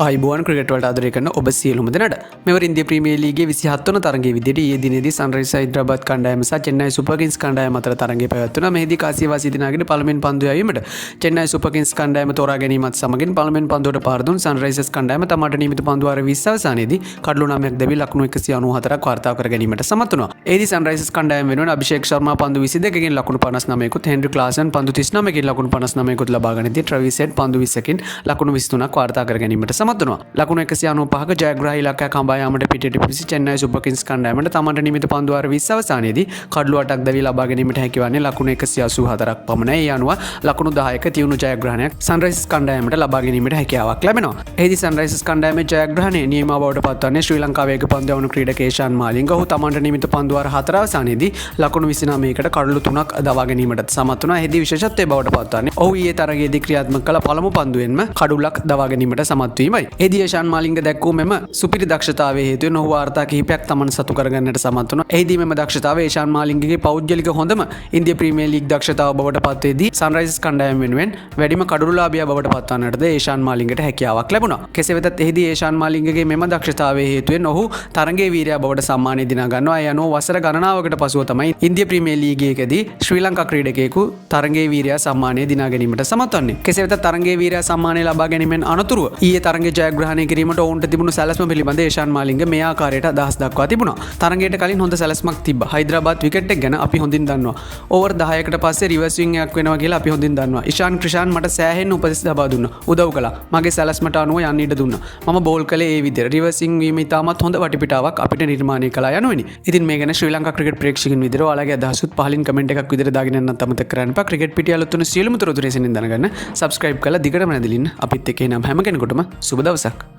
ආයිබෝන් cricket වලට ආදරය කරන ඔබ සියලුම දෙනාට මෙවර ඉන්දියා ප්‍රීමියර් ලීගයේ 27 වන තරගයේ විදිහට ඊයේ දිනේදී සන්රයිසර්ස් හයිදරාබාද් කණ්ඩායම සහ චෙන්නයි සුපර් කිංස් කණ්ඩායම අතර තරගය පැවැත්වුණා. මෙහිදී කාසියාවාසී දිනාගෙන පළමුවෙන් පන්දු යැවීමට චෙන්නයි සුපර් කිංස් කණ්ඩායම තෝරා ගැනීමත් සමගින් පළමුවෙන් පන්දුවට පාර දුන් සන්රයිසර්ස් කණ්ඩායම තමාට නියමිත පන්දු වාර 20 අවසානයේදී කඩලු 9ක් දැවී ලකුණු 194ක් වාර්තා කර ගැනීමට සමත් වුණා. එෙහිදී සන්රයිසර්ස් කණ්ඩායම වෙනුවෙන් අභිෂේක් ශර්මා පන්දු 22කින් ලකුණු 59කුත්, හෙන්රි ක්ලාසන් පන්දු 39කින් ලකුණු 59කුත් ලබා ගනිද්දී ට්‍රැවිස් හෙඩ් පන්දු 20කින් ලකුණු 23ක් වාර්තා කර ගැනීමට සමත් වුණා. ලකුණු 195ක ජයග්‍රාහී ඉලක්කයක් හඹා යාමට පිටට පිවිසි චෙන්නයි සුපර් කිංස් කණ්ඩායමට තමන්ට නියමිත පන්දු වාර 20 අවසානයේදී කඩලු 8ක් දැවී ලබා ගැනීමට හැකිවන්නේ ලකුණු 184ක් පමණයි. ඒ අනුව ලකුණු 10ක තියුණු ජයග්‍රහණයක් සන්රයිසර්ස් කණ්ඩායමට ලබා ගැනීමට හැකියාවක් ලැබෙනවා. එෙහිදී සන්රයිසර්ස් කණ්ඩායමේ ජයග්‍රහණය නියම බවට පත්වන්නේ ශ්‍රී ලංකාවේ වේග පන්දු යවන ක්‍රීඩක ඒෂාන් මාලිංග. ඔහු තමන්ට නියමිත පන්දු වාර 4 අවසානයේදී ලකුණු 29කට කඩලු 3ක් දවා ගැනීමට සමත් වුණා. එෙහිදී විශේෂත්වයේ බවට පත්වන්නේ ඔහු ඊයේ තරගයේදී ක්‍රියාත්මක කළ පළමු පන්දුවෙන්ම කඩුලක් දවා ගැනීමට සමත් වීමයි. එෙහිදී ඒෂාන් මාලිංග දැක්වූ මෙම සුපිරි දක්ෂතාවයේ හේතුවෙන් ඔහු වාර්තා කිහිපයක් තමන් සතු කරගන්නට සමත් වුණා. එෙහිදී මෙම දක්ෂතාවය ඒෂාන් මාලිංගගේ පෞද්ගලික හොඳම ඉන්දියා ප්‍රීමියර් ලීග් දක්ෂතාව බවට පත් වෙදී සන්රයිසර්ස් කණ්ඩායම වෙනුවෙන් වැඩිම කඩුලාභියා බවට පත්වන්නටද ඒෂාන් මාලිංගට හැකියාවක් ලැබුණා. කෙසේ වෙතත් එෙහිදී ඒෂාන් මාලිංගගේ මෙම දක්ෂතාවයේ හේතුවෙන් ඔහු තරගයේ වීරයා බවට සම්මානය දිනා ගන්නවා. ඒ අනුව වසර ගණනාවකට පසුව තමයි ඉන්දියා ප්‍රීමියර් ලීගයකදී ශ්‍රී ලංකා ක්‍රීඩකයෙකු තරගයේ වීරයා සම්මානය දිනා ගැනීමට සමත් වන්නේ. කෙසේ වෙතත් තරගයේ වීරයා සම්මානය ලබා ගැනීමෙන් අනතුරුව ඊයේ තරගයේ ජයග්‍රහණය කිරීමට ඔවුන්ට තිබුණු සැලැස්ම පිළිබඳ ඒෂාන් මාලිංග මේ ආකාරයට අදහස් දක්වා තිබුණා. තරගයට කලින් හොඳ සැලැස්මක් තිබ්බා. හයිදරාබාද් විකට් එක ගැන අපි හොඳින් දන්නවා. ඕවර් 10කට පස්සේ රිවර්ස් ස්විං එකක් වෙනවා කියලා අපි හොඳින් දන්නවා. ඉෂාන් ක්‍රිෂාන් මට සෑහෙන උපදෙස් ලබා දුන්නා. උදව් කළා. මගේ සැලැස්මට අනුව යන්න ඉඩ දුන්නා. මම බෝල් කළේ ඒ විදිහට. රිවර්ස් ස්විං වීම ඉතාමත් හොඳ වටපිටාවක් අපිට නිර්මාණය කළා යනුවෙනි. ඉතින් මේ ගැන ශ්‍රී ලංකා ක්‍රිකට් ප්‍රේක්ෂකයන් විදිහට ඔයාලගේ අදහසුත් පහලින් කමෙන්ට් එකක් විදිහට දාගෙන යන්නත් අමතක කරන්න එපා. ක්‍රිකට් පිටිය අලුත් වෙන සියලුම තොරතුරු එසෙනින් දැනගන්න සබ්ස්ක්‍රයිබ් කරලා දිගටම නැදලින්න. අපිත් එක්ක එනම් හැම කෙනෙකුටම සුබ දවසක්.